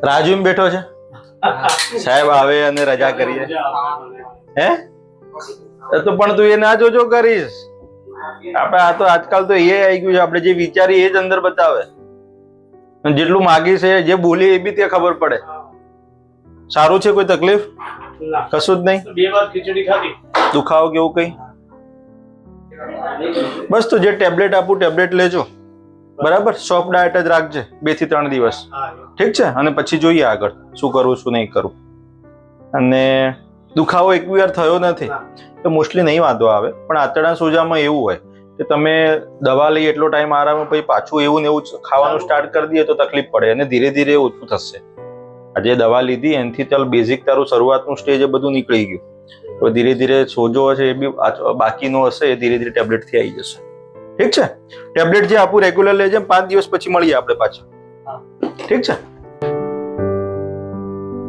રાજુ બેઠો છે સાહેબ આવે અને રજા કરીએ હે તો પણ તું એ ના જોજો કરીશ આપણે આ તો આજકાલ તો એ આવી ગયું છે આપણે જે વિચારીએ એ જ અંદર બતાવે જેટલું માગી છે જે બોલી એ બી તે ખબર પડે સારું છે કોઈ તકલીફ કશું જ નહીં 2 વાર ખીચડી ખાધી દુખાવો કેવું કઈ બસ તો જે ટેબ્લેટ આપું ટેબ્લેટ લેજો બરાબર સોફ્ટ ડાયટ જ રાખજે 2 થી 3 દિવસ ઠીક છે અને પછી જોઈએ આગળ શું કરવું શું નહીં કરવું અને દુખાવો એક વાર થયો નથી તો મોસ્ટલી નહીં વાંધો આવે પણ આંતરડા સોજામાં એવું હોય કે તમે દવા લઈ એટલો ટાઈમ આરામ પછી પાછું એવું ને એવું ખાવાનું સ્ટાર્ટ કરી દઈએ તો તકલીફ પડે અને ધીરે ધીરે ઓછું થશે આજે દવા લીધી એનાથી ચાલ બેઝિક તારું શરૂઆતનું સ્ટેજ એ બધું નીકળી ગયું તો ધીરે ધીરે સોજો હશે એ બી બાકીનો હશે એ ધીરે ધીરે ટેબ્લેટથી આવી જશે ઠીક છે ટેબ્લેટ જે આપું રેગ્યુલર લેજે 5 દિવસ પછી મળીએ આપણે પાછા ઠીક છે